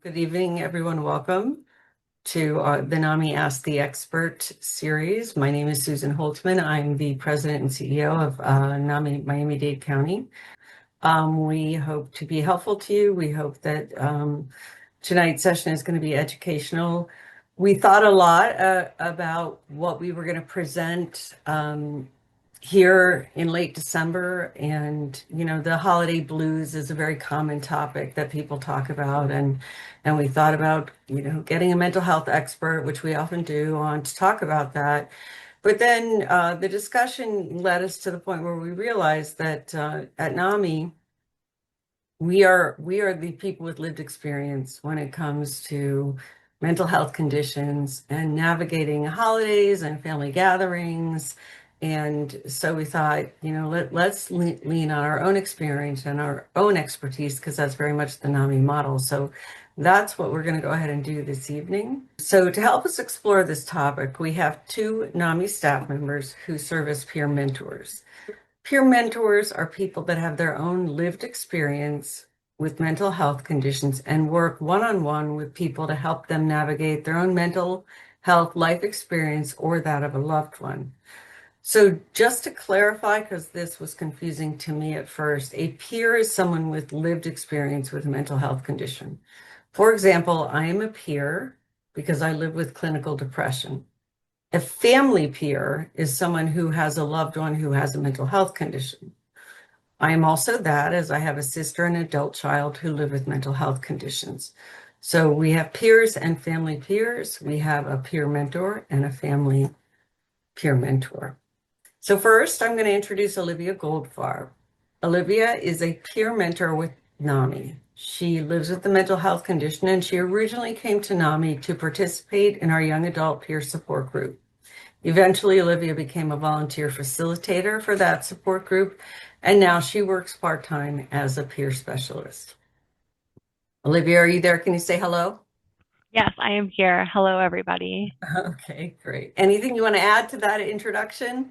Good evening, everyone. Welcome to the NAMI Ask the Expert series. My name is Susan Holtman. I'm the president and CEO of NAMI Miami-Dade County. We hope to be helpful to you. We hope that tonight's session is going to be educational. We thought a lot about what we were going to present here in late December, and the holiday blues is a very common topic that people talk about, and we thought about getting a mental health expert, which we often do, on to talk about that. But then the discussion led us to the point where we realized that at NAMI we are the people with lived experience when it comes to mental health conditions and navigating holidays and family gatherings. And so we thought, let's lean on our own experience and our own expertise, because that's very much the NAMI model. So that's what we're going to go ahead and do this evening. So to help us explore this topic, we have two NAMI staff members who serve as peer mentors. Peer mentors are people that have their own lived experience with mental health conditions and work one-on-one with people to help them navigate their own mental health life experience or that of a loved one. So just to clarify, because this was confusing to me at first, a peer is someone with lived experience with a mental health condition. For example, I am a peer because I live with clinical depression. A family peer is someone who has a loved one who has a mental health condition. I am also that, as I have a sister and an adult child who live with mental health conditions. So we have peers and family peers. We have a peer mentor and a family peer mentor. So first, I'm going to introduce Olivia Goldfarb. Olivia is a peer mentor with NAMI. She lives with the mental health condition, and she originally came to NAMI to participate in our young adult peer support group. Eventually, Olivia became a volunteer facilitator for that support group, and now she works part-time as a peer specialist. Olivia, are you there? Can you say hello? Yes, I am here. Hello, everybody. Okay, great. Anything you want to add to that introduction?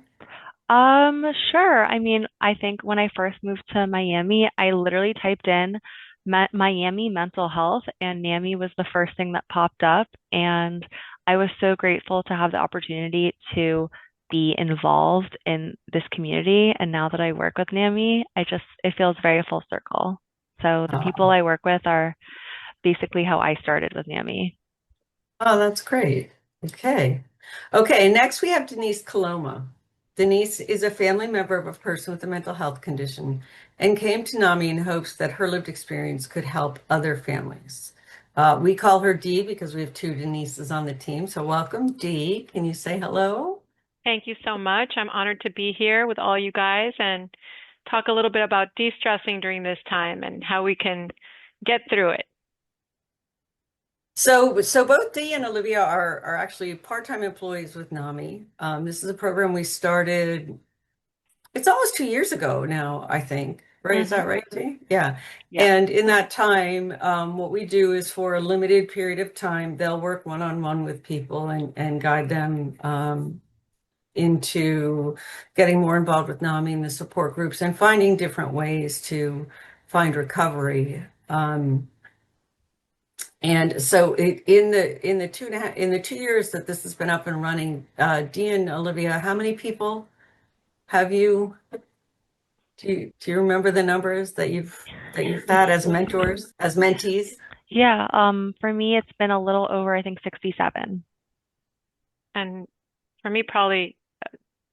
Sure. I think when I first moved to Miami, I literally typed in Miami mental health, and NAMI was the first thing that popped up. And I was so grateful to have the opportunity to be involved in this community. And now that I work with NAMI, it feels very full circle. So the people Oh, I work with are basically how I started with NAMI. oh, that's great. Okay. Okay, next we have Denise Coloma. Denise is a family member of a person with a mental health condition and came to NAMI in hopes that her lived experience could help other families. We call her Dee because we have two Denises on the team. So welcome, Dee. Can you say hello? Thank you so much. I'm honored to be here with all you guys and talk a little bit about de-stressing during this time and how we can get through it. So both Dee and Olivia are actually part-time employees with NAMI. This is a program we started. It's almost 2 years ago now, I think. Right? Is Hmm. that right, Dee? Yeah. Yep. And in that time, what we do is for a limited period of time, they'll work one-on-one with people and guide them into getting more involved with NAMI and the support groups and finding different ways to find recovery. And so in the 2 years that this has been up and running, Dee and Olivia, how many people have you do you remember the numbers that you've had as mentors, as mentees? Yeah, for me, it's been a little over, I think, 67. And for me, probably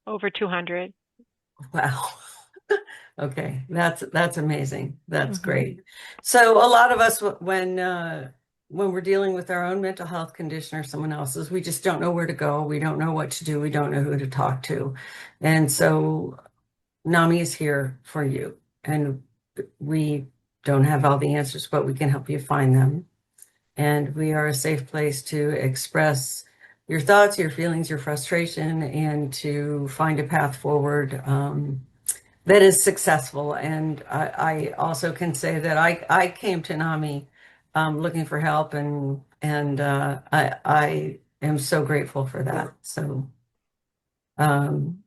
over 200. Wow. Okay, that's amazing. That's Hmm. great. So a lot of us, when we're dealing with our own mental health condition or someone else's, we just don't know where to go. We don't know what to do. We don't know who to talk to. And so NAMI is here for you. And we don't have all the answers, but we can help you find them. And we are a safe place to express your thoughts, your feelings, your frustration, and to find a path forward that is successful. And I also can say that I came to NAMI looking for help, and I am so grateful for that. So um,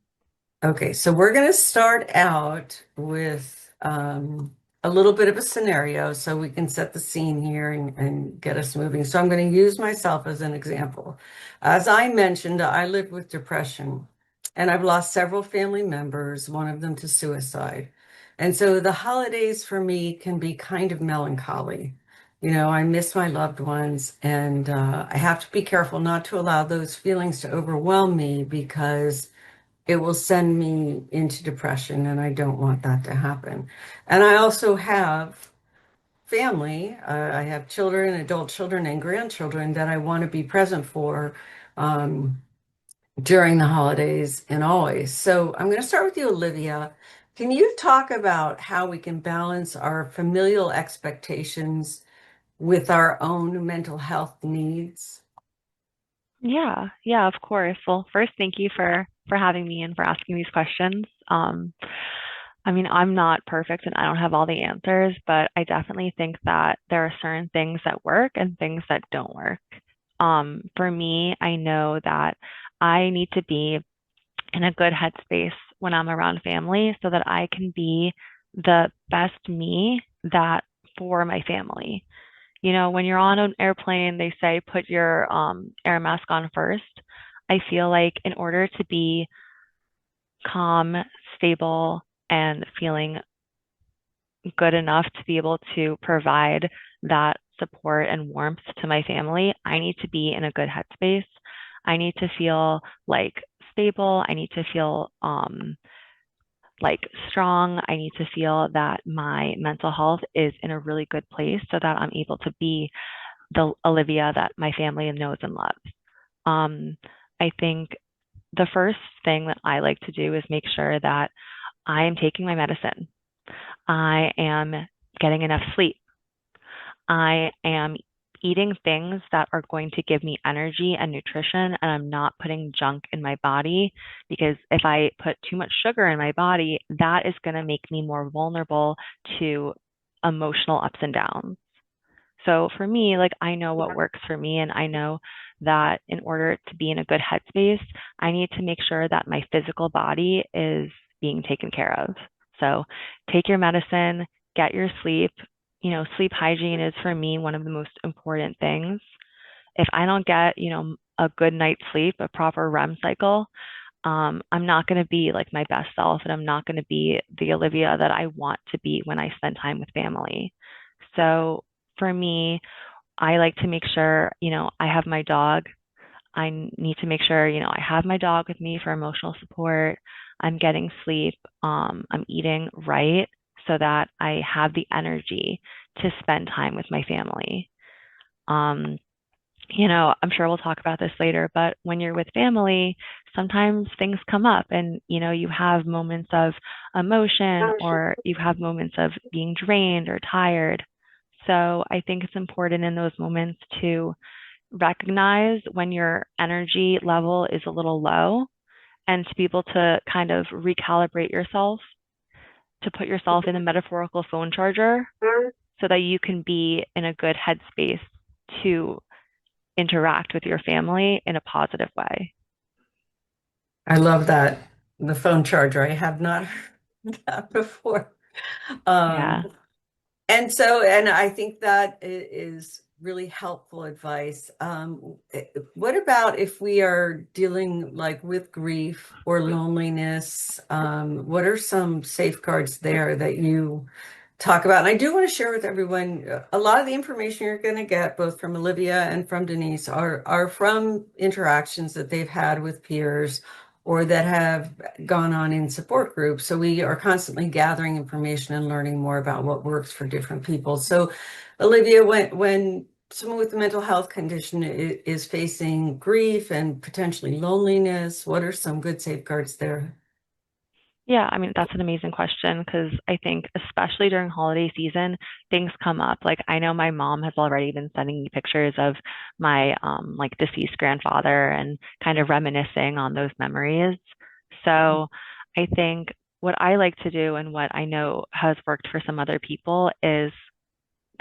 okay, so we're going to start out with a little bit of a scenario so we can set the scene here and get us moving. So I'm going to use myself as an example. As I mentioned, I live with depression and I've lost several family members, one of them to suicide. And so the holidays for me can be kind of melancholy. You know, I miss my loved ones and I have to be careful not to allow those feelings to overwhelm me because it will send me into depression, and I don't want that to happen. And I also have family. I have children, adult children, and grandchildren that I want to be present for um, during the holidays and always. So I'm going to start with you, Olivia. Can you talk about how we can balance our familial expectations with our own mental health needs? Yeah, yeah, of course. Well, first, thank you for having me and for asking these questions. I mean, I'm not perfect and I don't have all the answers, but I definitely think that there are certain things that work and things that don't work. For me, I know that I need to be in a good headspace when I'm around family so that I can be the best me that for my family. You know, when you're on an airplane, they say put your air mask on first. I feel like in order to be calm, stable, and feeling good enough to be able to provide that support and warmth to my family, I need to be in a good headspace. I need to feel like stable. I need to feel like strong. I need to feel that my mental health is in a really good place so that I'm able to be the Olivia that my family knows and loves. Um, I think the first thing that I like to do is make sure that I am taking my medicine. I am getting enough sleep. I am eating things that are going to give me energy and nutrition, and I'm not putting junk in my body because if I put too much sugar in my body, that is going to make me more vulnerable to emotional ups and downs. So for me, like I know what works for me, and I know that in order to be in a good headspace, I need to make sure that my physical body is being taken care of. So take your medicine, get your sleep. You know, sleep hygiene is for me one of the most important things. If I don't get, a good night's sleep, a proper REM cycle, I'm not going to be like my best self, and I'm not going to be the Olivia that I want to be when I spend time with family. So for me, I like to make sure, I have my dog. Need to make sure, I have my dog with me for emotional support. I'm getting sleep. I'm eating right so that I have the energy to spend time with my family. Um, I'm sure we'll talk about this later, but when you're with family, sometimes things come up and, you have moments of emotion or you have moments of being drained or tired. So I think it's important in those moments to recognize when your energy level is a little low and to be able to kind of recalibrate yourself, to put yourself in a metaphorical phone charger so that you can be in a good headspace to interact with your family in a positive way. I love that. The phone charger. I have not heard that before. Yeah. Um, and I think that is really helpful advice. What about if we are dealing like with grief or loneliness? What are some safeguards there that you talk about? And I do want to share with everyone a lot of the information you're going to get, both from Olivia and from Denise, are from interactions that they've had with peers or that have gone on in support groups. So we are constantly gathering information and learning more about what works for different people. So, Olivia, when someone with a mental health condition is facing grief and potentially loneliness, what are some good safeguards there? Yeah, I mean, that's an amazing question because I think, especially during holiday season, things come up. Like, I know my mom has already been sending me pictures of my like deceased grandfather and kind of reminiscing on those memories. So I think what I like to do and what I know has worked for some other people is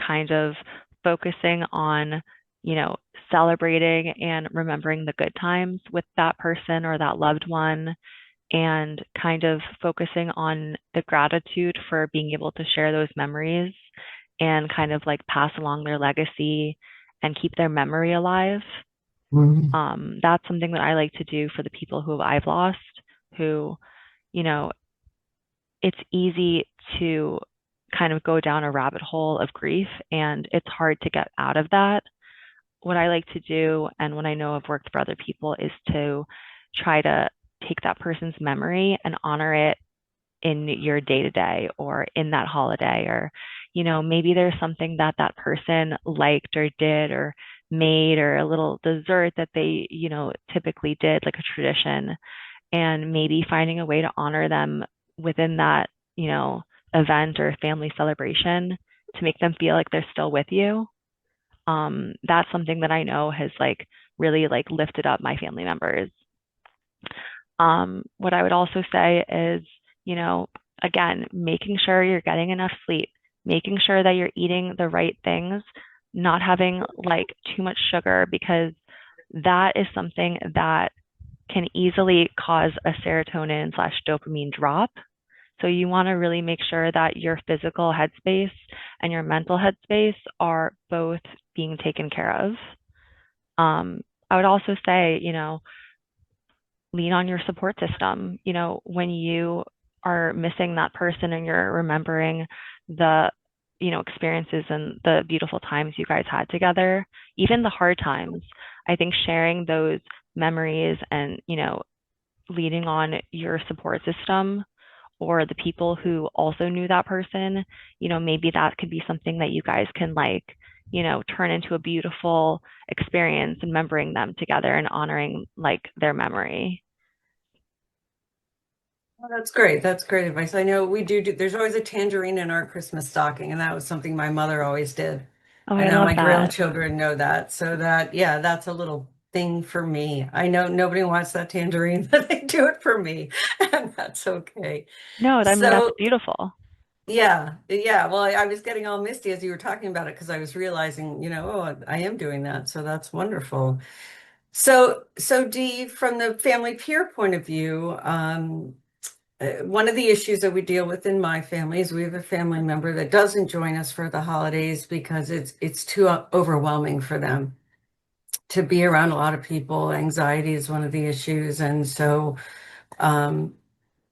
kind of focusing on, you know, celebrating and remembering the good times with that person or that loved one and kind of focusing on the gratitude for being able to share those memories and kind of like pass along their legacy and keep their memory alive. Mhm. That's something that I like to do for the people who I've lost, who, you know, it's easy to kind of go down a rabbit hole of grief and it's hard to get out of that. What I like to do, and what I know I've worked for other people, is to try to take that person's memory and honor it in your day to day or in that holiday, or maybe there's something that that person liked or did or made, or a little dessert that they typically did, like a tradition, and maybe finding a way to honor them within that event or family celebration to make them feel like they're still with you. That's something that I know has like really like lifted up my family members. What I would also say is, you know, again, making sure you're getting enough sleep, making sure that you're eating the right things, not having like too much sugar, because that is something that can easily cause a serotonin slash dopamine drop. So you want to really make sure that your physical headspace and your mental headspace are both being taken care of. I would also say, lean on your support system. When you are missing that person and you're remembering the, experiences and the beautiful times you guys had together, even the hard times, I think sharing those memories and, leaning on your support system or the people who also knew that person, maybe that could be something that you guys can like, turn into a beautiful experience, remembering them together and honoring like their memory. Well, that's great. That's great advice. I know we do, there's always a tangerine in our Christmas stocking, and that was something my mother always did. Oh, I I know love my that. grandchildren know that. So that, yeah, that's a little thing for me. I know nobody wants that tangerine, but they do it for me, and that's okay. No, I mean, that's So, beautiful. yeah, yeah. Well, I was getting all misty as you were talking about it because I was realizing, oh, I am doing that. So that's wonderful. So Dee, from the family peer point of view, one of the issues that we deal with in my family is we have a family member that doesn't join us for the holidays because it's too overwhelming for them to be around a lot of people. Anxiety is one of the issues, and so um,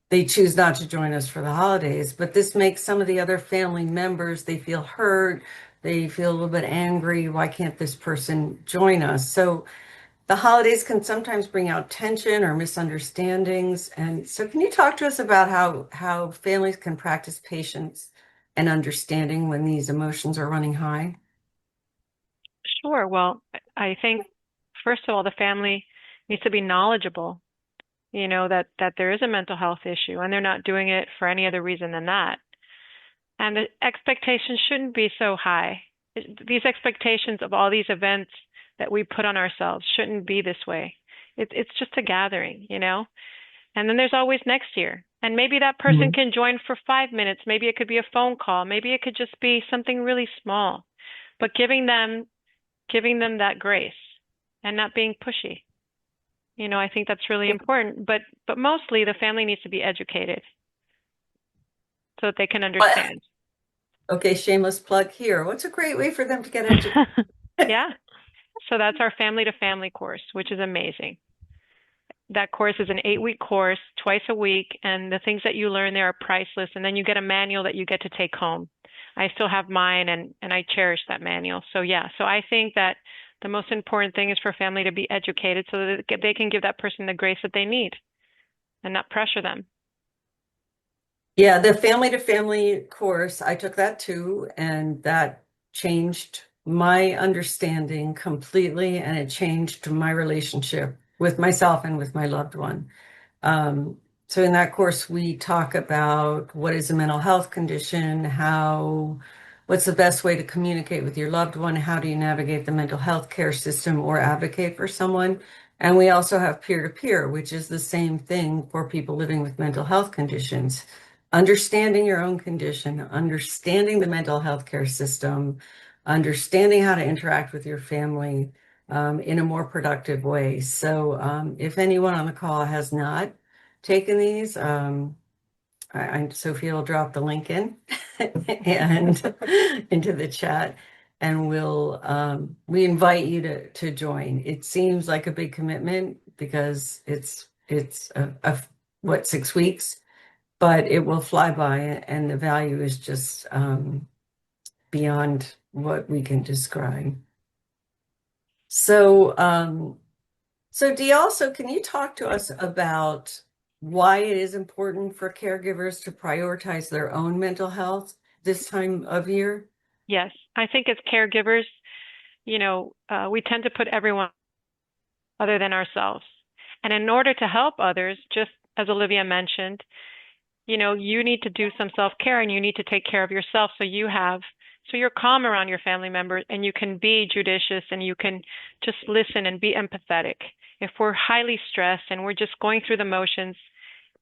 they choose not to join us for the holidays. But this makes some of the other family members, they feel hurt, they feel a little bit angry. Why can't this person join us? So the holidays can sometimes bring out tension or misunderstandings. And so can you talk to us about how families can practice patience and understanding when these emotions are running high? Sure. Well, I think first of all, the family needs to be knowledgeable, that there is a mental health issue and they're not doing it for any other reason than that. And the expectations shouldn't be so high. These expectations of all these events that we put on ourselves shouldn't be this way. It's just a gathering. And then there's always next year. And maybe that person Mhm. can join for 5 minutes. Maybe it could be a phone call. Maybe it could just be something really small. But giving them that grace and not being pushy. I think that's really important. But mostly the family needs to be educated so that they can But understand. okay, shameless plug here. What's a great way for them to get educated? Yeah. So that's our family to family course, which is amazing. That course is an 8-week course, twice a week, and the things that you learn there are priceless. And then you get a manual that you get to take home. I still have mine, and I cherish that manual. So yeah, so I think that the most important thing is for family to be educated so that they can give that person the grace that they need and not pressure them. Yeah, the family to family course, I took that too, and that changed my understanding completely, and it changed my relationship with myself and with my loved one. Um, so in that course, we talk about what is a mental health condition, what's the best way to communicate with your loved one, how do you navigate the mental health care system or advocate for someone. And we also have peer-to-peer, which is the same thing for people living with mental health conditions. Understanding your own condition, understanding the mental health care system, understanding how to interact with your family in a more productive way. So if anyone on the call has not taken these, Sophia will drop the link in and into the chat, and we invite you to join. It seems like a big commitment because it's what, 6 weeks, but it will fly by, and the value is just beyond what we can describe. So Dee, also, can you talk to us about why it is important for caregivers to prioritize their own mental health this time of year? Yes, I think as caregivers, we tend to put everyone other than ourselves. And in order to help others, just as Olivia mentioned, you need to do some self-care and you need to take care of yourself so you're calm around your family members and you can be judicious and you can just listen and be empathetic. If we're highly stressed and we're just going through the motions,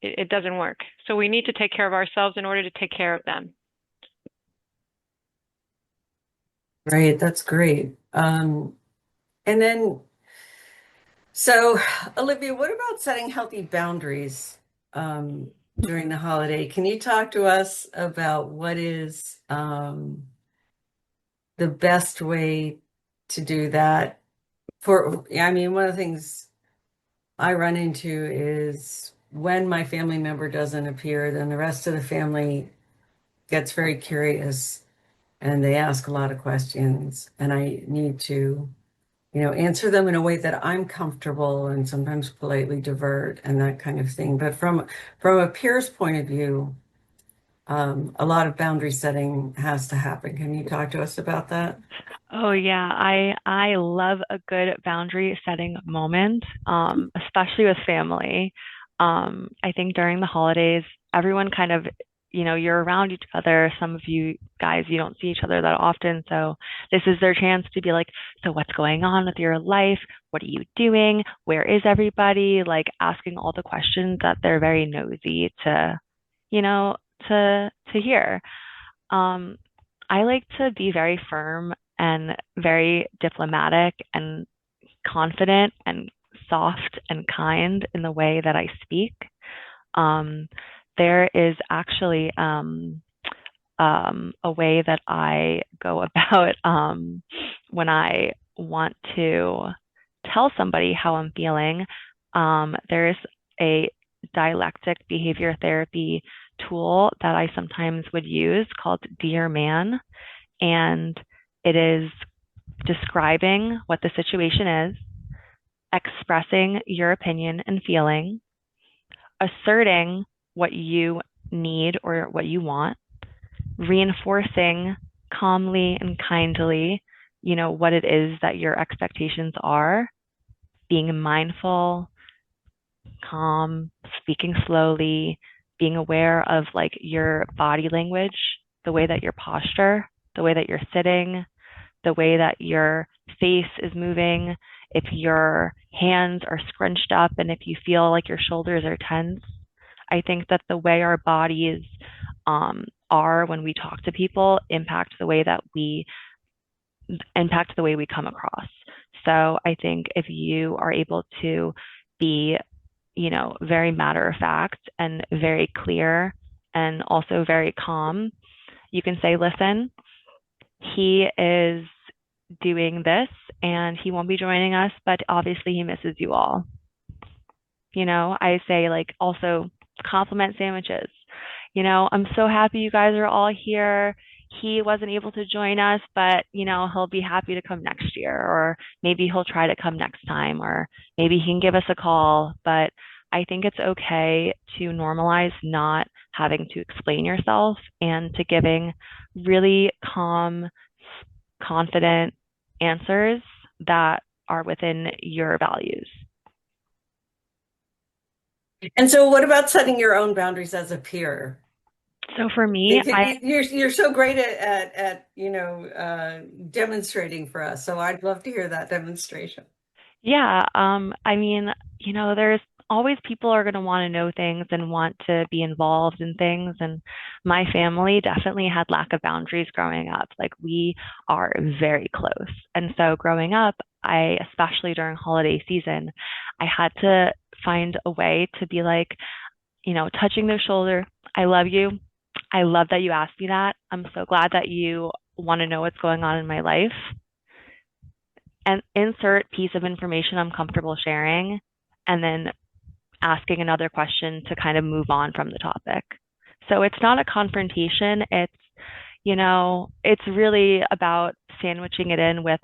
it doesn't work. So we need to take care of ourselves in order to take care of them. Right, that's great. And then, so Olivia, what about setting healthy boundaries during the holiday? Can you talk to us about what is the best way to do that? I mean, one of the things I run into is when my family member doesn't appear, then the rest of the family gets very curious and they ask a lot of questions, and I need to, answer them in a way that I'm comfortable and sometimes politely divert and that kind of thing. But from a peer's point of view, a lot of boundary setting has to happen. Can you talk to us about that? Oh yeah, I love a good boundary setting moment, especially with family. I think during the holidays, everyone kind of, you're around each other. Some of you guys, you don't see each other that often, so this is their chance to be like, so what's going on with your life? What are you doing? Where is everybody? Like asking all the questions that they're very nosy to, you know, to hear. Um, I like to be very firm and very diplomatic and confident and soft and kind in the way that I speak. Um, there is actually a way that I go about when I want to tell somebody how I'm feeling. There's a dialectic behavior therapy tool that I sometimes would use called Dear Man, and it is describing what the situation is, expressing your opinion and feeling, asserting what you need or what you want, reinforcing calmly and kindly, what it is that your expectations are, being mindful, calm, speaking slowly, being aware of like your body language, the way that your posture, the way that you're sitting, the way that your face is moving, if your hands are scrunched up and if you feel like your shoulders are tense. I think that the way our bodies are when we talk to people impact the way we come across. So I think if you are able to be, very matter of fact and very clear and also very calm, you can say, listen, he is doing this and he won't be joining us, but obviously he misses you all. I say like also compliment sandwiches. I'm so happy you guys are all here. He wasn't able to join us, but he'll be happy to come next year, or maybe he'll try to come next time, or maybe he can give us a call. But I think it's okay to normalize not having to explain yourself and to giving really calm, confident answers that are within your values. And so what about setting your own boundaries as a peer? So for me, You're so great at demonstrating for us. So I'd love to hear that demonstration. yeah, I mean, there's always people are going to want to know things and want to be involved in things. And my family definitely had lack of boundaries growing up. Like we are very close. And so growing up, especially during holiday season, I had to find a way to be like, touching their shoulder. I love you. I love that you asked me that. I'm so glad that you want to know what's going on in my life. And insert piece of information I'm comfortable sharing, and then asking another question to kind of move on from the topic. So it's not a confrontation. It's really about sandwiching it in with,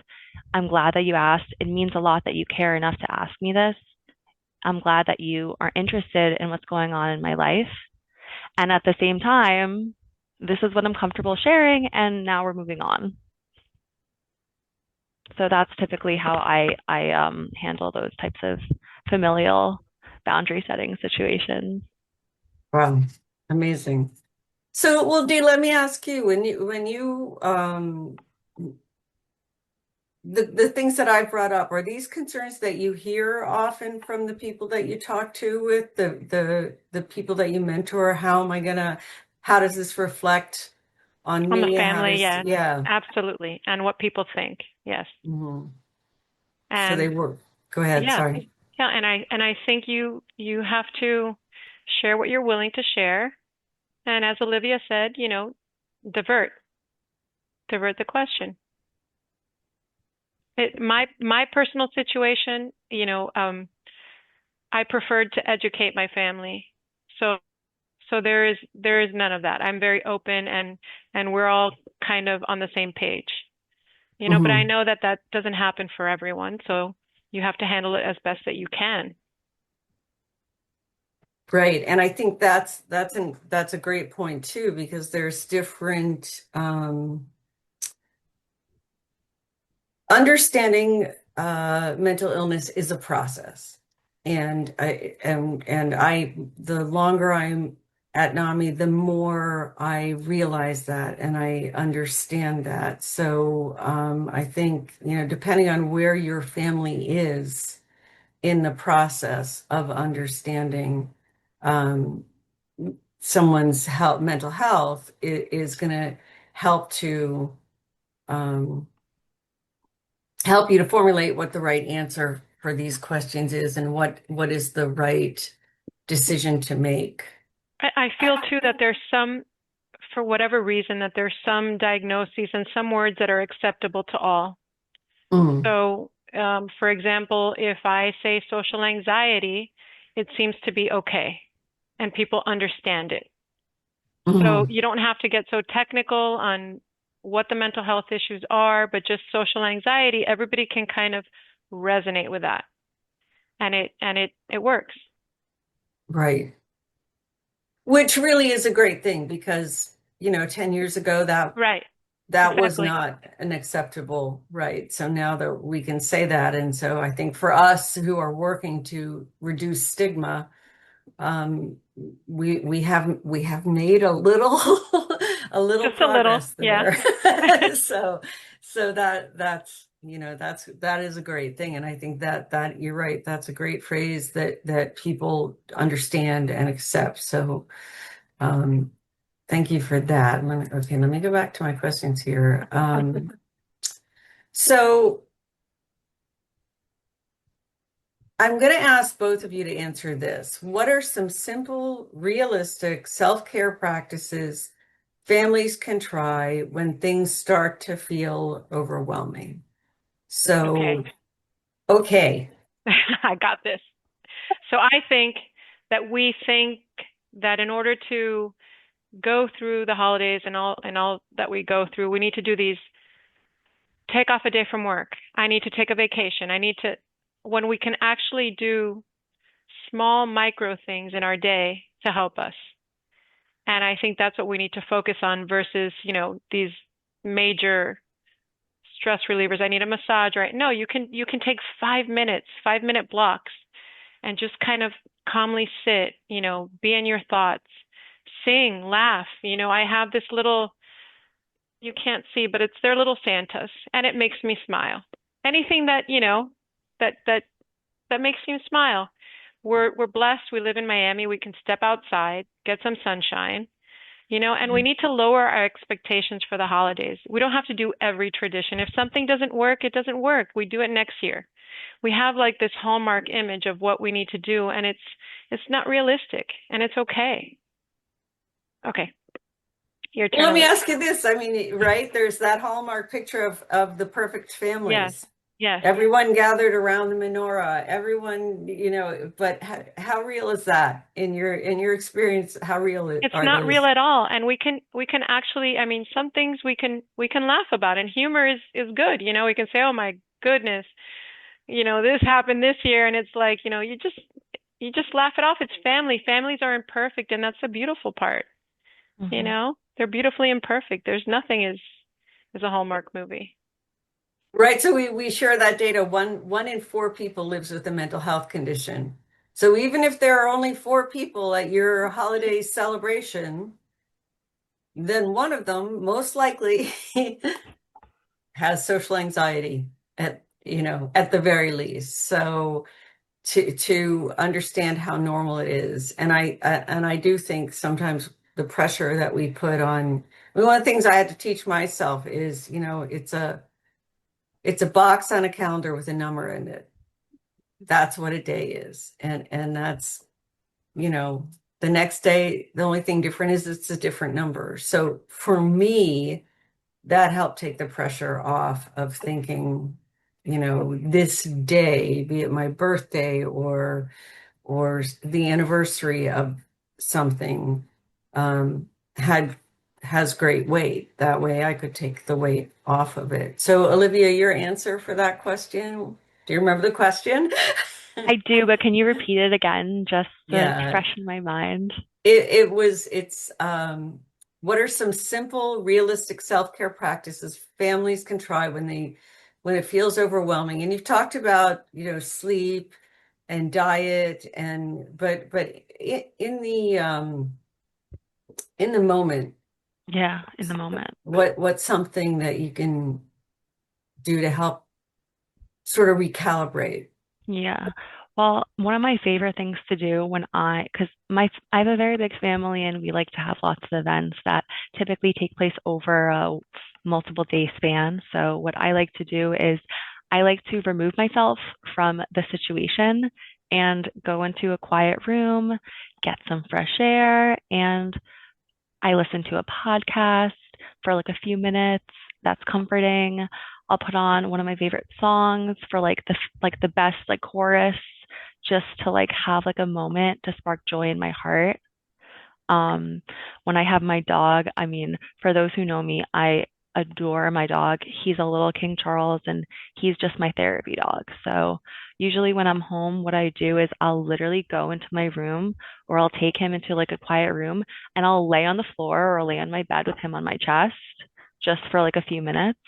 I'm glad that you asked. It means a lot that you care enough to ask me this. I'm glad that you are interested in what's going on in my life. And at the same time, this is what I'm comfortable sharing, and now we're moving on. So that's typically how I handle those types of familial boundary setting situations. Wow, amazing. So, well, Dee, let me ask you, when you the things that I brought up, are these concerns that you hear often from the people that you talk to with the people that you mentor? How does this reflect on On the me? family, yes, Yeah. absolutely. And what people think, yes. Mhm. So they And work. Go ahead, yeah, sorry. yeah, and I think you have to share what you're willing to share. And as Olivia said, divert, divert the question. My personal situation, I preferred to educate my family. So there is none of that. I'm very open, and we're all kind of on the same page. But I Hmm. know that that doesn't happen for everyone, so you have to handle it as best that you can. Right. And I think that's a great point too, because there's different understanding mental illness is a process. And I the longer I'm at NAMI, the more I realize that and I understand that. So I think, depending on where your family is in the process of understanding um, someone's mental health, is going to help to um, help you to formulate what the right answer for these questions is and what is the right decision to make. I feel too that there's some, for whatever reason, that there's some diagnoses and some words that are acceptable to all. Mm, So, for example, if I say social anxiety, it seems to be okay, and people understand it. So mm, you don't have to get so technical on what the mental health issues are, but just social anxiety, everybody can kind of resonate with that. And it works. right. Which really is a great thing because, 10 years ago Right. that was Exactly. not an acceptable right. So now that we can say that, and so I think for us who are working to reduce stigma, um, we have made a little a little Just a little. progress Yeah. there. So that is a great thing, and I think that you're right. That's a great phrase that people understand and accept. So um, thank you for that. Let me go back to my questions here. So I'm going to ask both of you to answer this. What are some simple, realistic self-care practices families can try when things start to feel overwhelming? Okay. So, okay. I got this. So I think that we think that in order to go through the holidays and all that we go through, we need to do these, take off a day from work. I need to take a vacation. When we can actually do small micro things in our day to help us. And I think that's what we need to focus on versus, these major stress relievers. I need a massage, right? No, you can take 5 minutes, 5 minute blocks, and just kind of calmly sit, be in your thoughts, sing, laugh. I have this little, you can't see, but it's their little Santas, and it makes me smile. Anything that, that makes me smile. We're blessed. We live in Miami. We can step outside, get some sunshine, and we need to lower our expectations for the holidays. We don't have to do every tradition. If something doesn't work, it doesn't work. We do it next year. We have like this hallmark image of what we need to do, and It's not realistic, and it's okay. Okay, your Well, turn, let me Olivia. ask you this. I mean, right? There's that Hallmark picture of the perfect Yes, families. yes. Everyone gathered around the menorah. Everyone, but how real is that in your experience? How real It's are not real those? at all, and we can actually, I mean, some things we can laugh about, and humor is good. We can say, "Oh my goodness, this happened this year," and it's like, you just laugh it off. It's family. Families are imperfect, and that's the beautiful part. Hmm. They're beautifully imperfect. There's nothing is a Hallmark movie. Right. So we share that data. One in four people lives with a mental health condition. So even if there are only four people at your holiday celebration, then one of them most likely has social anxiety at the very least. So to understand how normal it is, and I do think sometimes the pressure that we put on. I mean, one of the things I had to teach myself is, it's a box on a calendar with a number in it. That's what a day is, and that's you know the next day. The only thing different is it's a different number. So for me, that helped take the pressure off of thinking, this day, be it my birthday or the anniversary of something, had has great weight. That way I could take the weight off of it. So Olivia, your answer for that question, do you remember the question? I do, but can you repeat it again just to Yeah, freshen my mind? it's what are some simple, realistic self-care practices families can try when it feels overwhelming? And you've talked about, sleep and diet, but in the moment, Yeah, in the moment. what's something that you can do to help sort of recalibrate? Yeah. Well, one of my favorite things to do because I have a very big family and we like to have lots of events that typically take place over a multiple day span. So what I like to do is I like to remove myself from the situation and go into a quiet room, get some fresh air, and I listen to a podcast for like a few minutes. That's comforting. I'll put on one of my favorite songs for like the best like chorus just to like have like a moment to spark joy in my heart. Um, when I have my dog, I mean, for those who know me, I adore my dog. He's a little King Charles and he's just my therapy dog. So usually when I'm home, what I do is I'll literally go into my room or I'll take him into like a quiet room and I'll lay on the floor or lay on my bed with him on my chest just for like a few minutes.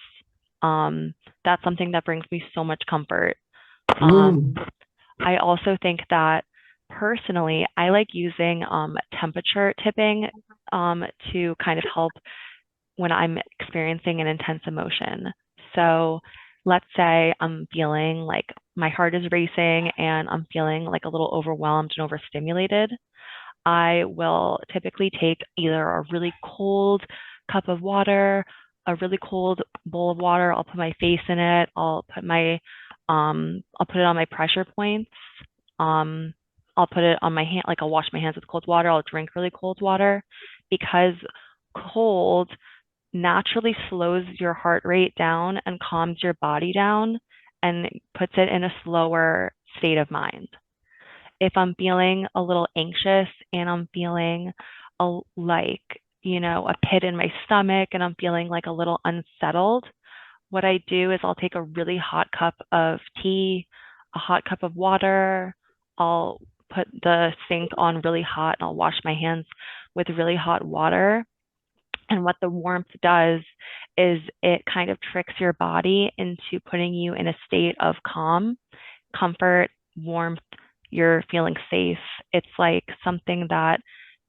That's something that brings me so much comfort. Mm. Um, I also think that personally, I like using temperature tipping to kind of help when I'm experiencing an intense emotion. So let's say I'm feeling like my heart is racing and I'm feeling like a little overwhelmed and overstimulated. I will typically take either a really cold cup of water, a really cold bowl of water. I'll put my face in it. I'll put it on my pressure points. Um, I'll put it on my hand, like I'll wash my hands with cold water. I'll drink really cold water because cold naturally slows your heart rate down and calms your body down and puts it in a slower state of mind. If I'm feeling a little anxious and I'm feeling a pit in my stomach and I'm feeling like a little unsettled, what I do is I'll take a really hot cup of tea, a hot cup of water. I'll put the sink on really hot and I'll wash my hands with really hot water. And what the warmth does is it kind of tricks your body into putting you in a state of calm, comfort, warmth. You're feeling safe. It's like something that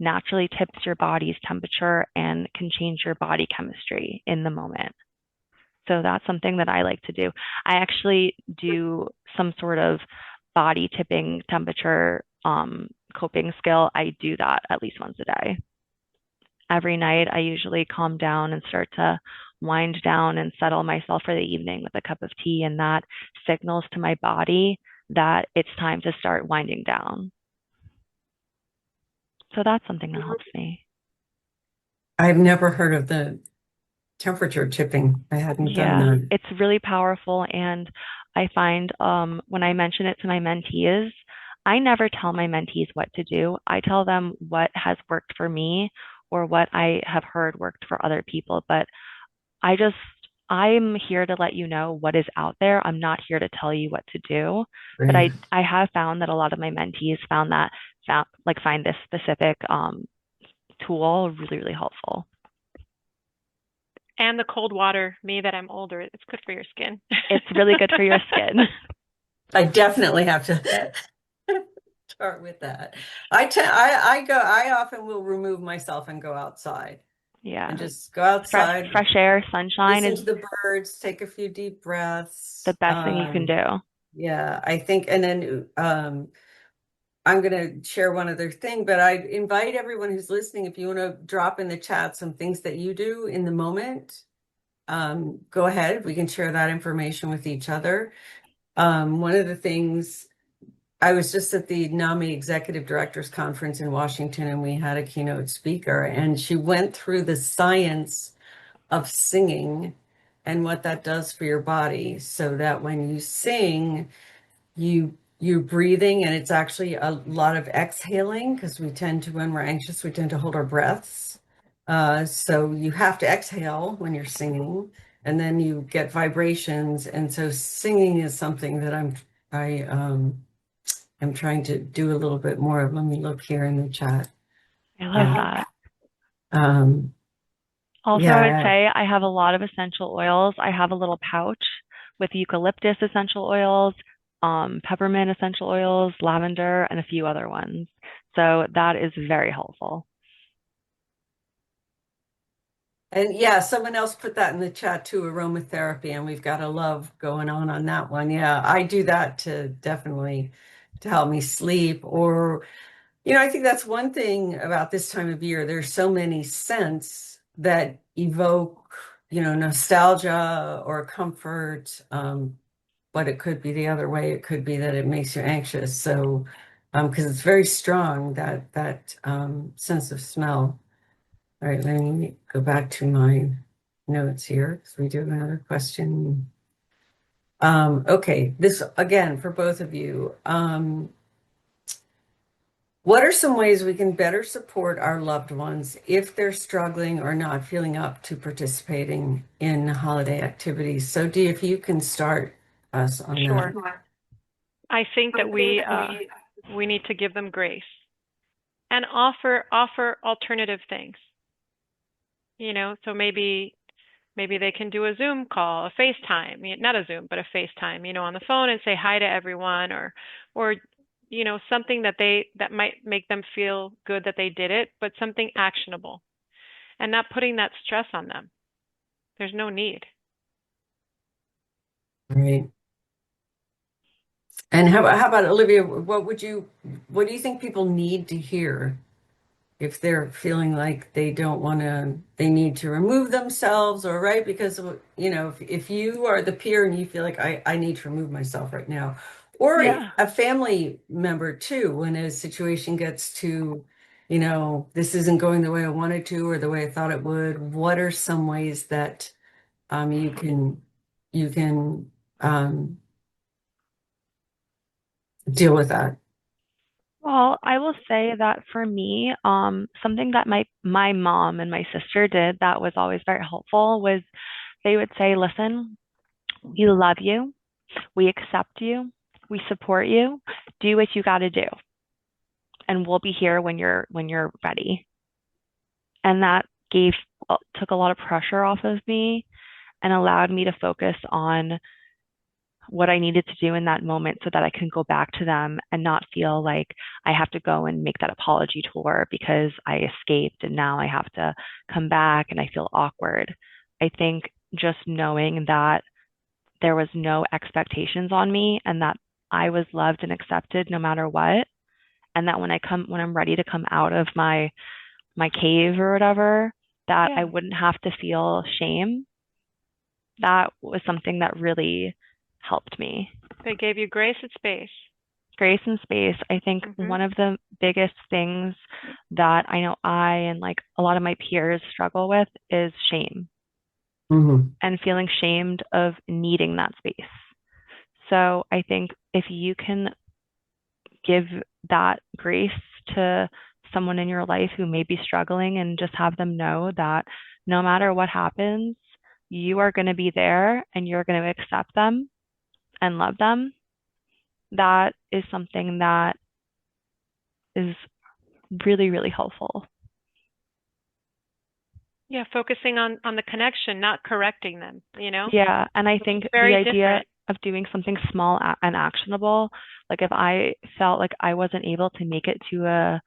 naturally tips your body's temperature and can change your body chemistry in the moment. So that's something that I like to do. I actually do some sort of body tipping temperature coping skill. I do that at least once a day. Every night, I usually calm down and start to wind down and settle myself for the evening with a cup of tea, and that signals to my body that it's time to start winding down. So that's something that helps me. I've never heard of the temperature tipping. I hadn't done Yeah, that. it's really powerful. And I find when I mention it to my mentees, I never tell my mentees what to do. I tell them what has worked for me or what I have heard worked for other people. But I just, I'm here to let you know what is out there. I'm not here to tell you what to do. But Right. I have found that a lot of my mentees find this specific tool really, really helpful. And the cold water, me that I'm older, it's good for your skin. It's really good for your skin. I definitely have to start with that. I often will remove myself and go outside and Yeah. just go outside, Fresh air, sunshine listen is to the birds, take a few deep the breaths. best thing you can do. Yeah, I think, and then I'm going to share one other thing, but I invite everyone who's listening, if you want to drop in the chat some things that you do in the moment, go ahead. We can share that information with each other. One of the things, I was just at the NAMI Executive Directors Conference in Washington, and we had a keynote speaker, and she went through the science of singing and what that does for your body, so that when you sing, you're breathing, and it's actually a lot of exhaling, because we tend to, when we're anxious, we tend to hold our breaths. So you have to exhale when you're singing, and then you get vibrations. And so singing is something that I'm trying to do a little bit more of. Let me look here in the chat. I love Yeah. that. Um, Also, I would yeah. say I have a lot of essential oils. I have a little pouch with eucalyptus essential oils, peppermint essential oils, lavender, and a few other ones. So that is very helpful. And yeah, someone else put that in the chat too, aromatherapy, and we've got a love going on that one. Yeah, I do that to definitely to help me sleep. Or, I think that's one thing about this time of year. There's so many scents that evoke, nostalgia or comfort. But it could be the other way. It could be that it makes you anxious. So, because it's very strong, that sense of smell. All right, let me go back to my notes here because we do have another question. Okay, this again for both of you. What are some ways we can better support our loved ones if they're struggling or not feeling up to participating in holiday activities? So, Dee, if you can start us on that. Sure. I think that we need to give them grace and offer alternative things. So maybe they can do a Zoom call, a FaceTime, not a Zoom, but a FaceTime, on the phone, and say hi to everyone, or something that might make them feel good that they did it, but something actionable, and not putting that stress on them. There's no need. Right. And how about Olivia? What do you think people need to hear if they're feeling like they need to remove themselves, or right? Because, if you are the peer and you feel like I need to remove myself right now, or Yeah. a family member too, when a situation gets to, this isn't going the way I wanted to or the way I thought it would, what are some ways that you can deal with that? Well, I will say that for me, something that my mom and my sister did that was always very helpful was they would say, "Listen, we love you, we accept you, we support you. Do what you got to do, and we'll be here when you're ready." And that took a lot of pressure off of me and allowed me to focus on what I needed to do in that moment so that I can go back to them and not feel like I have to go and make that apology tour because I escaped and now I have to come back and I feel awkward. I think just knowing that there was no expectations on me and that I was loved and accepted no matter what, and that when I'm ready to come out of my cave or whatever, that I Yeah. wouldn't have to feel shame. That was something that really helped me. They gave you grace and space. Grace and space. I think Mm-hmm. one of the biggest things that I know I and like a lot of my peers struggle with is shame Hmm. and feeling shamed of needing that space. So I think if you can give that grace to someone in your life who may be struggling and just have them know that no matter what happens, you are going to be there and you're going to accept them and love them, that is something that is really, really helpful. Yeah, focusing on the connection, not correcting them, Yeah, and I which is think the very idea different. of doing something small and actionable, like if I felt like I wasn't able to make it to a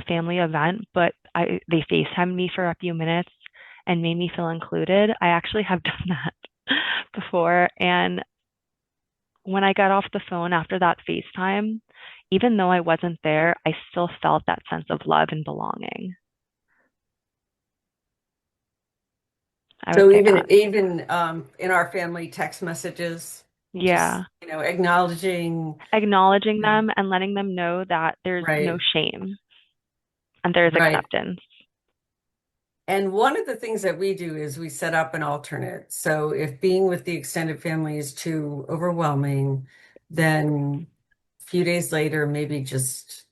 family event, but they FaceTimed me for a few minutes and made me feel included, I actually have done that before. And when I got off the phone after that FaceTime, even though I wasn't there, I still felt that sense of love and belonging. I would So say that. even in our family text messages, just Yeah. acknowledging, Acknowledging them and letting them know that there's no right, shame and there's right. acceptance. And one of the things that we do is we set up an alternate. So if being with the extended family is too overwhelming, then a few days later, maybe just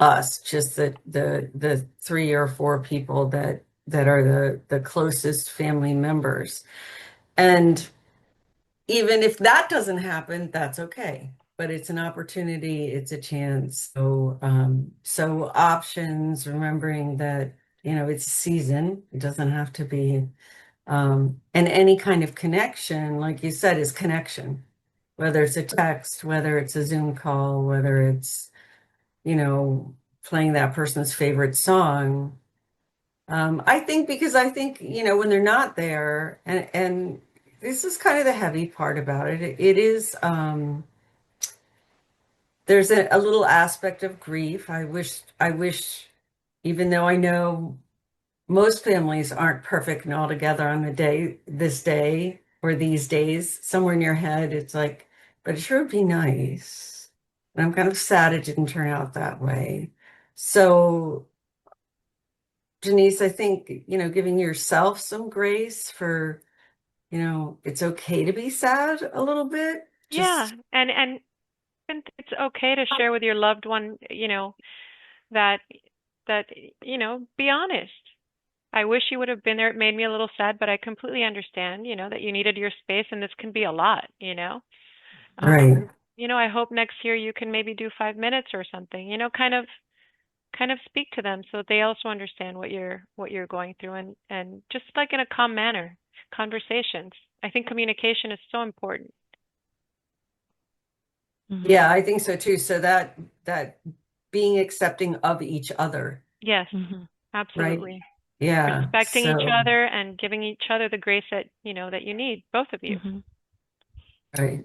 us, just the 3 or 4 people that are the closest family members. And even if that doesn't happen, that's okay. But it's an opportunity, it's a chance. So options, remembering that, it's a season. It doesn't have to be, and any kind of connection, like you said, is connection. Whether it's a text, whether it's a Zoom call, whether it's, you know, playing that person's favorite song. I think because I think, when they're not there, and this is kind of the heavy part about it. It is, there's a little aspect of grief. I wish, even though I know most families aren't perfect and all together on this day or these days, somewhere in your head, it's like, but it sure would be nice. And I'm kind of sad it didn't turn out that way. So Denise, I think, giving yourself some grace for, it's okay to be sad a little bit. Yeah, Just and it's okay to share with your loved one, that that be honest. I wish you would have been there. It made me a little sad, but I completely understand, that you needed your space and this can be a lot. right. I hope next year you can maybe do 5 minutes or something, kind of speak to them so that they also understand what you're going through, and just like in a calm manner, conversations. I think communication is so important. Hmm. Yeah, I think so too. So that being accepting of each other, Yes, Hmm. right? absolutely. Yeah. Respecting each So, other and giving each other the grace that you need, both of you. Hmm. right.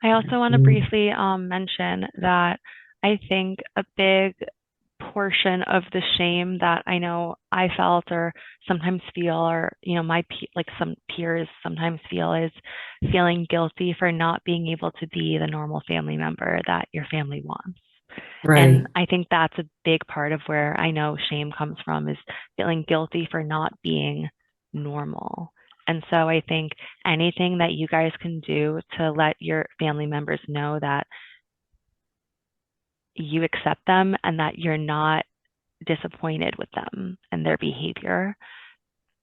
I also want to Mm. briefly mention that I think a big portion of the shame that I know I felt or sometimes feel, or like some peers sometimes feel, is feeling guilty for not being able to be the normal family member that your family wants. And Right. I think that's a big part of where I know shame comes from, is feeling guilty for not being normal. And so I think anything that you guys can do to let your family members know that you accept them and that you're not disappointed with them and their behavior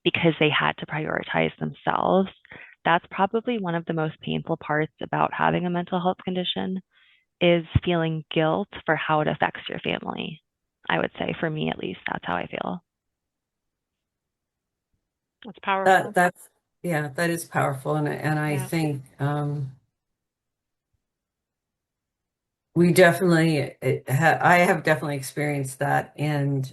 because they had to prioritize themselves. That's probably one of the most painful parts about having a mental health condition, is feeling guilt for how it affects your family. I would say, for me at least, that's how I feel. It's That powerful. that's yeah, that is powerful. And I Yeah. think we definitely I have definitely experienced that. And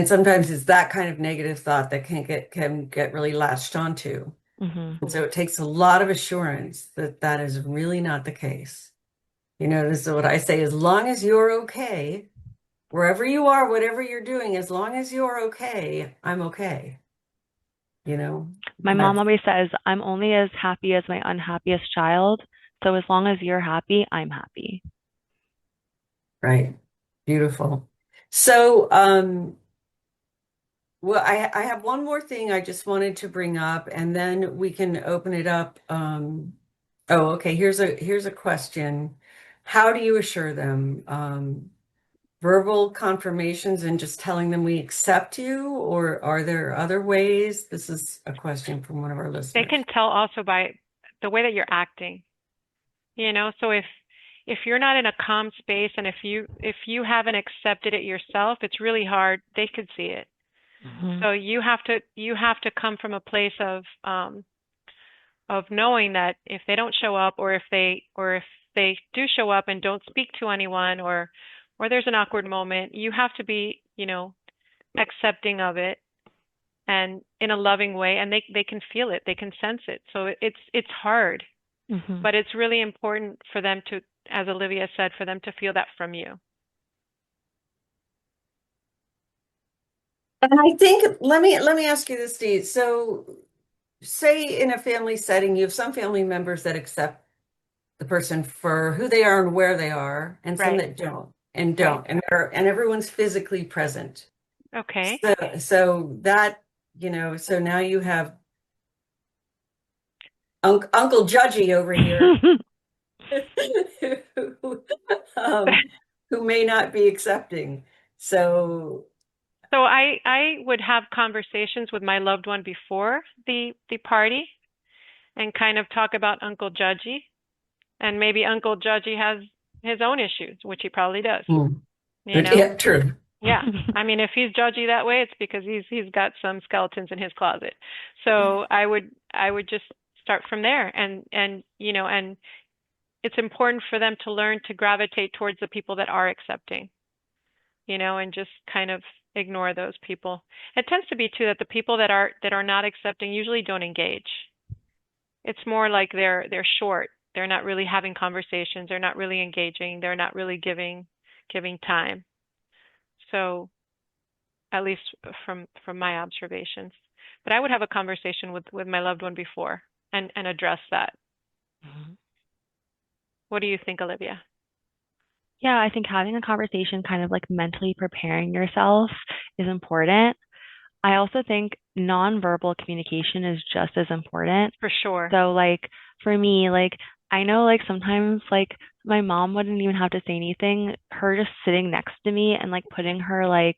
sometimes it's that kind of negative thought that can get really latched onto. Hmm. And so it takes a lot of assurance that that is really not the case. This is what I say, as long as you're okay, wherever you are, whatever you're doing, as long as you're okay, I'm okay. you know, My mom that's always says, I'm only as happy as my unhappiest child. So as long as you're happy, I'm happy. right. Beautiful. So, well, I have one more thing I just wanted to bring up, and then we can open it up. Oh, okay. Here's a question. How do you assure them? Verbal confirmations and just telling them we accept you, or are there other ways? This is a question from one of our They can listeners. tell also by the way that you're acting, you know, so if you're not in a calm space and if you haven't accepted it yourself, it's really hard. They could see it. Hmm. So you have to come from a place of knowing that if they don't show up or if they do show up and don't speak to anyone or there's an awkward moment, you have to be, accepting of it and in a loving way, and they can feel it, they can sense it. So it's hard, Hmm. but it's really important for them to, as Olivia said, for them to feel that from you. And I think let me ask you this, Dee. So, say in a family setting, you have some family members that accept the person for who they are and where they are, and some Right. that don't and Right. don't, and everyone's physically present. Okay. So that, so now you have Uncle Judgy over here who, um, who may not be accepting. So, So I would have conversations with my loved one before the party and kind of talk about Uncle Judgy, and maybe Uncle Judgy has his own issues, which he probably does, hmm, you know? yeah, true. Yeah. I mean, if he's judgy that way, it's because he's got some skeletons in his closet. So I would just start from there, and it's important for them to learn to gravitate towards the people that are accepting, and just kind of ignore those people. It tends to be too that the people that are not accepting usually don't engage. It's more like they're short. They're not really having conversations. They're not really engaging. They're not really giving time. So at least from my observations. But I would have a conversation with my loved one before and address that. What do you think, Olivia? Yeah, I think having a conversation, kind of like mentally preparing yourself, is important. I also think nonverbal communication is just as important. For sure. So like for me, like I know like sometimes like my mom wouldn't even have to say anything. Her just sitting next to me and like putting her like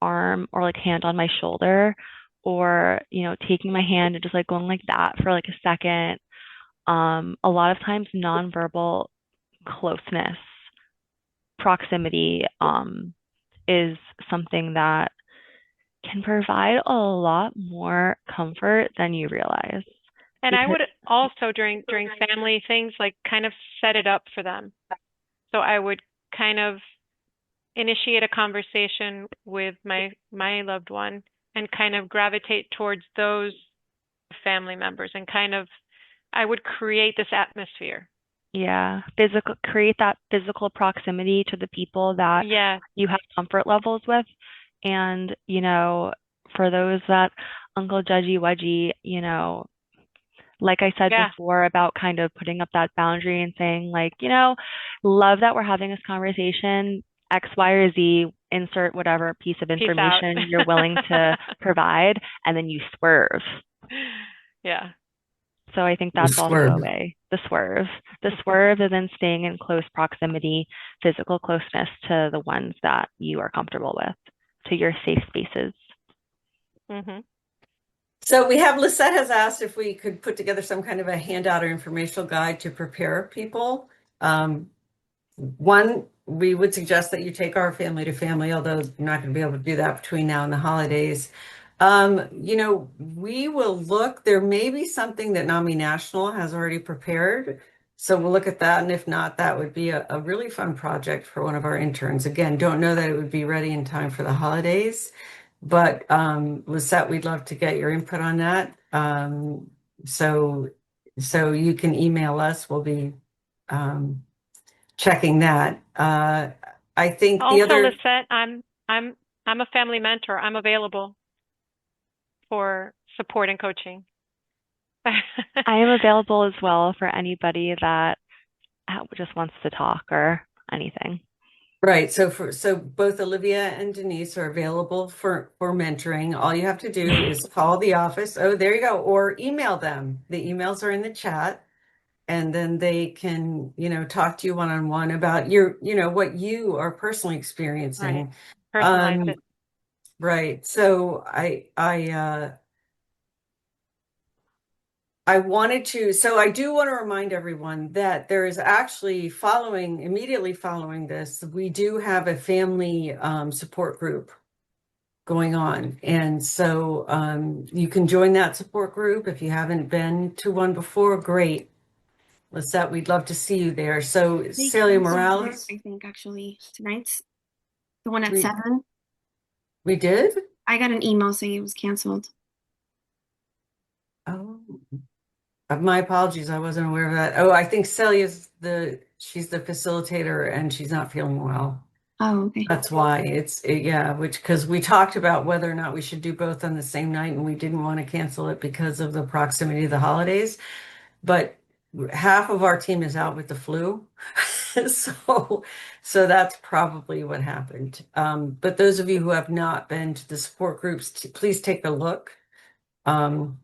arm or like hand on my shoulder or, taking my hand and just like going like that for like a second. A lot of times nonverbal closeness, proximity, is something that can provide a lot more comfort than you realize. And I Because would also during family things like kind of set it up for them. So I would kind of initiate a conversation with my loved one and kind of gravitate towards those family members and kind of I would create this atmosphere. yeah, create that physical proximity to the people that Yeah, you have comfort levels with. And, for those that Uncle Judgy Wudgy, like I said yeah. before about kind of putting up that boundary and saying like, love that we're having this conversation, X, Y, or Z, insert whatever piece of Peace out. information you're willing to provide, and then you swerve. Yeah. So I think The that's also a swerve. way. The swerve. The swerve is in staying in close proximity, physical closeness to the ones that you are comfortable with, to your safe spaces. Mhm. So we have Lisette has asked if we could put together some kind of a handout or informational guide to prepare people. Um, One, we would suggest that you take our family to family, although you're not going to be able to do that between now and the holidays. We will look, there may be something that NAMI National has already prepared. So we'll look at that. And if not, that would be a really fun project for one of our interns. Again, don't know that it would be ready in time for the holidays, but Lisette, we'd love to get your input on that. So so you can email us. We'll be um, checking that. I think the Also, other, Lisette, I'm a family mentor. I'm available. for support and coaching. I am available as well for anybody that just wants to talk or anything. Right. So both Olivia and Denise are available for mentoring. All you have to do is call the office. Oh, there you go. Or email them. The emails are in the chat, and then they can, talk to you one-on-one about what you are personally Right. experiencing. Personalize Um, it. right. So I do want to remind everyone that there is actually immediately following this, we do have a family support group going on. And so you can join that support group if you haven't been to one before. Great. Lisette, we'd love to see you there. So They Celia canceled it, Morales, I think, actually, tonight's the one at we 7. we did? I got an email saying it was canceled. Oh, my apologies. I wasn't aware of that. Oh, I think she's the facilitator and she's not feeling well. Oh, okay. That's why yeah, because we talked about whether or not we should do both on the same night and we didn't want to cancel it because of the proximity of the holidays. But half of our team is out with the flu. So that's probably what happened. But those of you who have not been to the support groups, please take a look. And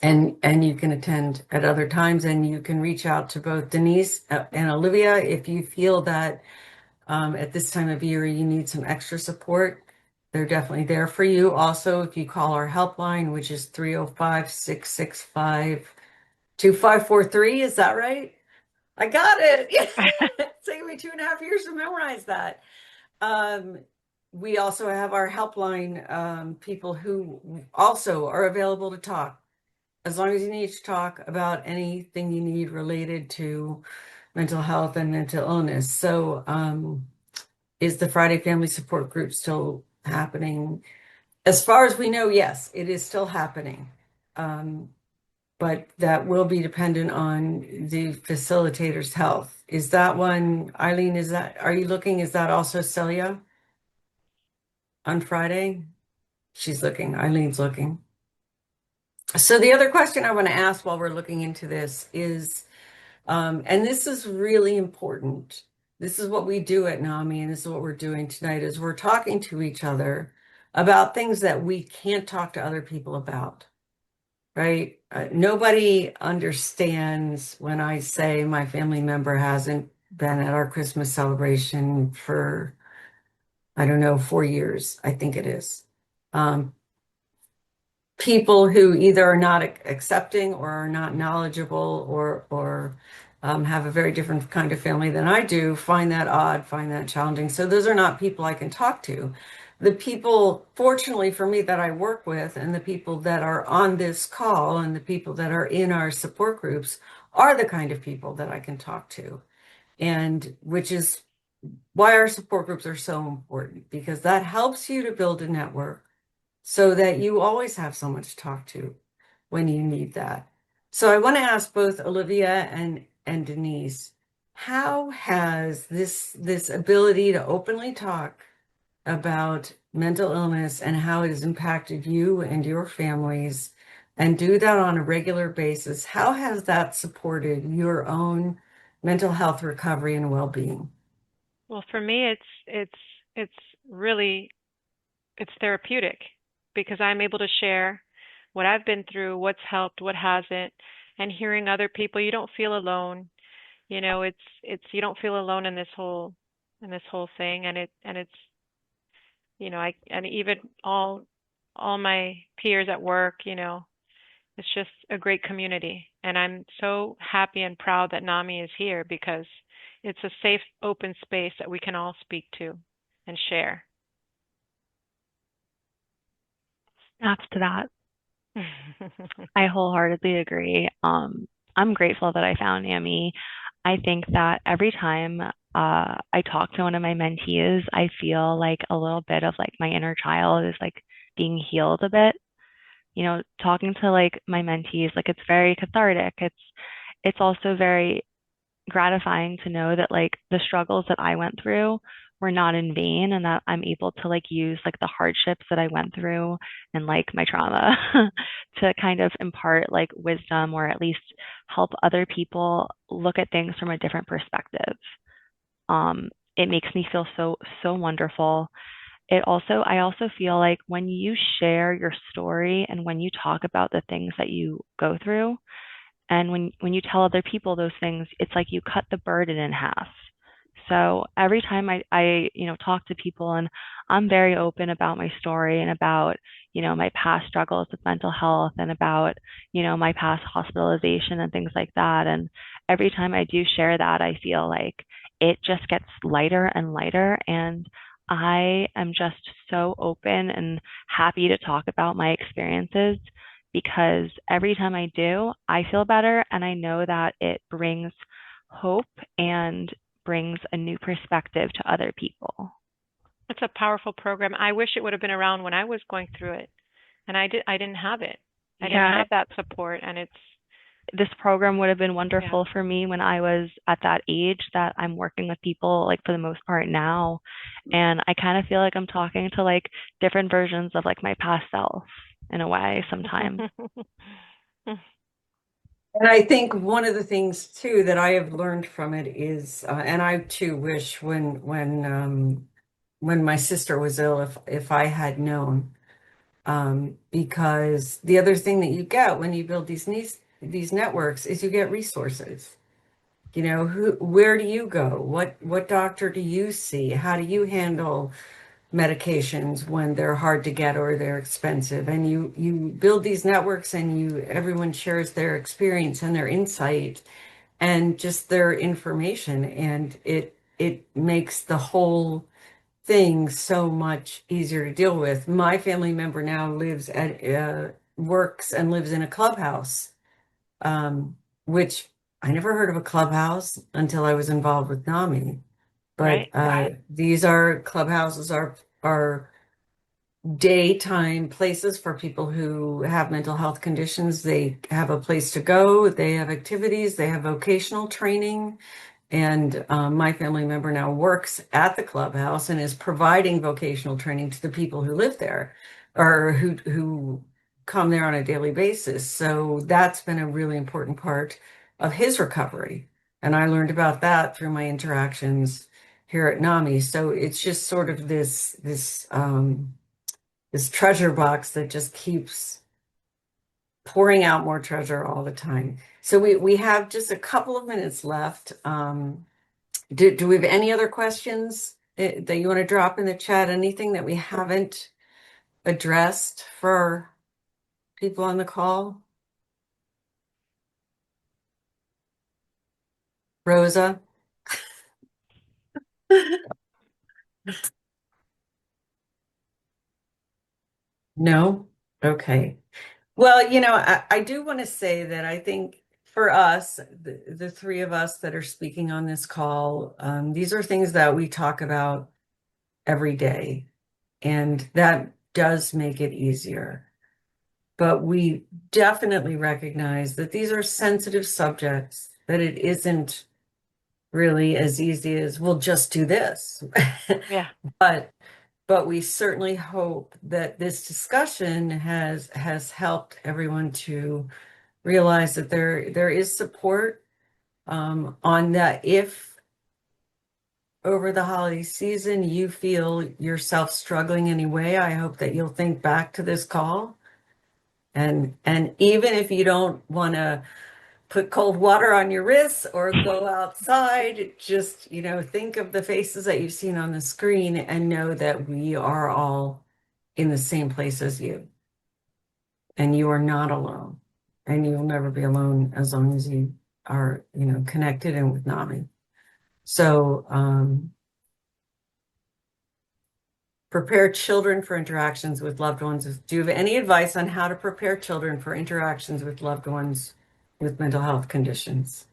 you can attend at other times, and you can reach out to both Denise and Olivia if you feel that at this time of year you need some extra support. They're definitely there for you. Also, if you call our helpline, which is 305-665-2543, is that right? I got it. It's taken me 2.5 years to memorize that. We also have our helpline people who also are available to talk. As long as you need to talk about anything you need related to mental health and mental illness. So, is the Friday Family Support Group still happening? As far as we know, yes, it is still happening. But that will be dependent on the facilitator's health. Is that one, Eileen, are you looking? Is that also Celia on Friday? She's looking, Eileen's looking. So the other question I want to ask while we're looking into this is, and this is really important. This is what we do at NAMI, and this is what we're doing tonight, is we're talking to each other about things that we can't talk to other people about, right? Nobody understands when I say my family member hasn't been at our Christmas celebration for, I don't know, 4 years, I think it is. People who either are not accepting or are not knowledgeable or have a very different kind of family than I do find that odd, find that challenging. So those are not people I can talk to. The people, fortunately for me, that I work with and the people that are on this call and the people that are in our support groups are the kind of people that I can talk to. And which is why our support groups are so important, because that helps you to build a network so that you always have someone to talk to when you need that. So I want to ask both Olivia and Denise, how has this ability to openly talk about mental illness and how it has impacted you and your families and do that on a regular basis, how has that supported your own mental health recovery and well-being? Well, for me, it's really it's therapeutic because I'm able to share what I've been through, what's helped, what hasn't, and hearing other people. You don't feel alone. It's you don't feel alone in this whole thing, and it's I and even all my peers at work, it's just a great community, and I'm so happy and proud that NAMI is here because it's a safe, open space that we can all speak to and share. Snaps to that. I wholeheartedly agree. I'm grateful that I found NAMI. I think that every time I talk to one of my mentees, I feel like a little bit of like my inner child is like being healed a bit. Talking to like my mentees, like it's very cathartic. It's also very gratifying to know that like the struggles that I went through were not in vain, and that I'm able to like use like the hardships that I went through and like my trauma to kind of impart like wisdom, or at least help other people look at things from a different perspective. Um, it makes me feel so wonderful. I also feel like when you share your story and when you talk about the things that you go through, and when you tell other people those things, it's like you cut the burden in half. So every time I talk to people, and I'm very open about my story and about, my past struggles with mental health and about, my past hospitalization and things like that. And every time I do share that, I feel like it just gets lighter and lighter. And I am just so open and happy to talk about my experiences, because every time I do, I feel better, and I know that it brings hope and brings a new perspective to other people. It's a powerful program. I wish it would have been around when I was going through it, and I didn't have it. I didn't Yeah, have that support, and it's this program would have been yeah. wonderful for me when I was at that age that I'm working with people like for the most part now. And I kind of feel like I'm talking to like different versions of like my past self in a way sometimes. And I think one of the things too that I have learned from it is, and I too wish when my sister was ill, if I had known, because the other thing that you get when you build these networks is you get resources. You know, where do you go? What doctor do you see? How do you handle medications when they're hard to get or they're expensive? And you build these networks, and everyone shares their experience and their insight and just their information, and it makes the whole thing so much easier to deal with. My family member now works and lives in a clubhouse, which I never heard of a clubhouse until I was involved with NAMI. But Right. these are clubhouses are daytime places for people who have mental health conditions. They have a place to go, they have activities, they have vocational training. And my family member now works at the clubhouse and is providing vocational training to the people who live there or who come there on a daily basis. So that's been a really important part of his recovery. And I learned about that through my interactions here at NAMI. So it's just sort of this treasure box that just keeps pouring out more treasure all the time. So we have just a couple of minutes left. Do we have any other questions that you want to drop in the chat? Anything that we haven't addressed for people on the call? Rosa? No? Okay. Well, I do want to say that I think for us, the three of us that are speaking on this call, these are things that we talk about every day, and that does make it easier. But we definitely recognize that these are sensitive subjects, that it isn't really as easy as we'll just do this. Yeah. But we certainly hope that this discussion has helped everyone to realize that there is support on that. If over the holiday season you feel yourself struggling anyway, I hope that you'll think back to this call. And even if you don't want to put cold water on your wrists or go outside, just, think of the faces that you've seen on the screen and know that we are all in the same place as you. And you are not alone. And you'll never be alone as long as you are, connected and with NAMI. So, prepare children for interactions with loved ones. Do you have any advice on how to prepare children for interactions with loved ones with mental health conditions?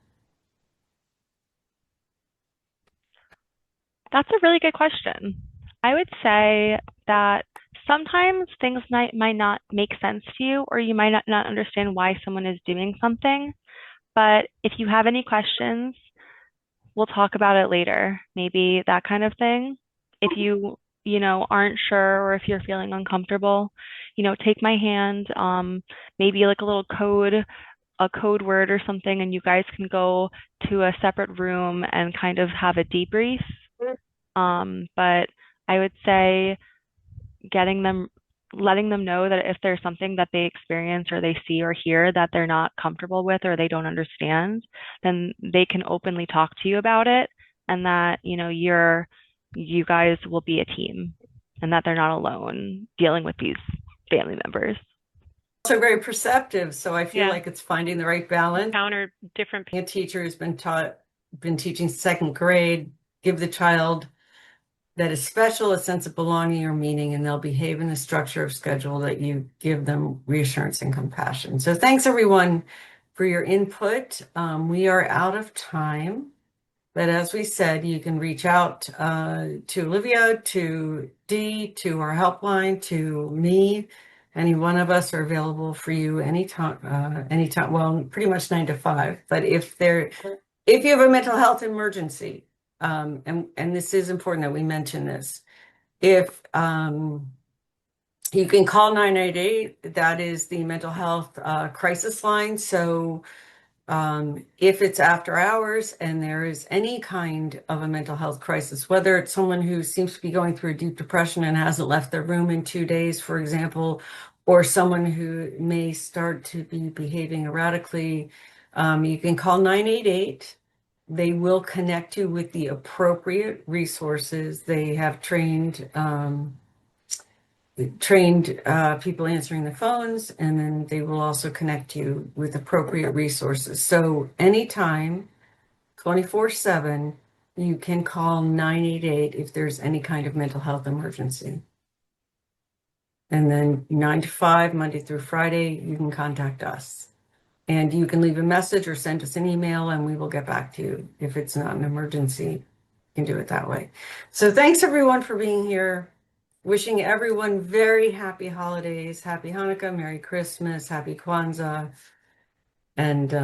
That's a really good question. I would say that sometimes things might not make sense to you, or you might not understand why someone is doing something. But if you have any questions, we'll talk about it later. Maybe that kind of thing. if you, aren't sure or if you're feeling uncomfortable, take my hand, maybe like a code word or something, and you guys can go to a separate room and kind of have a debrief. But I would say getting them, letting them know that if there's something that they experience or they see or hear that they're not comfortable with or they don't understand, then they can openly talk to you about it, and that, you guys will be a team and that they're not alone dealing with these family members. Also very perceptive, so I feel Yeah. like it's finding the right balance. Encounter different A teacher who's been teaching second grade, give the child that is special a sense of belonging or meaning, and they'll behave in the structure of schedule that you give them reassurance and compassion. So thanks everyone for your input. We are out of time, but as we said, you can reach out to Olivia, to Dee, to our helpline, to me. Any one of us are available for you anytime, anytime, well, pretty much 9 to 5. But if you have a mental health emergency, and this is important that we mention this, if you can call 988, that is the mental health crisis line. So if it's after hours and there is any kind of a mental health crisis, whether it's someone who seems to be going through a deep depression and hasn't left their room in 2 days, for example, or someone who may start to be behaving erratically, you can call 988. They will connect you with the appropriate resources. They have trained people answering the phones, and then they will also connect you with appropriate resources. So anytime, 24/7, you can call 988 if there's any kind of mental health emergency. And then 9 to 5, Monday through Friday, you can contact us. And you can leave a message or send us an email, and we will get back to you. If it's not an emergency, you can do it that way. So thanks everyone for being here. Wishing everyone very happy holidays, happy Hanukkah, Merry Christmas, happy Kwanzaa, and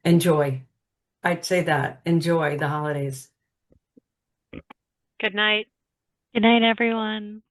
enjoy. I'd say that. Enjoy the holidays. Good night. Good night, everyone.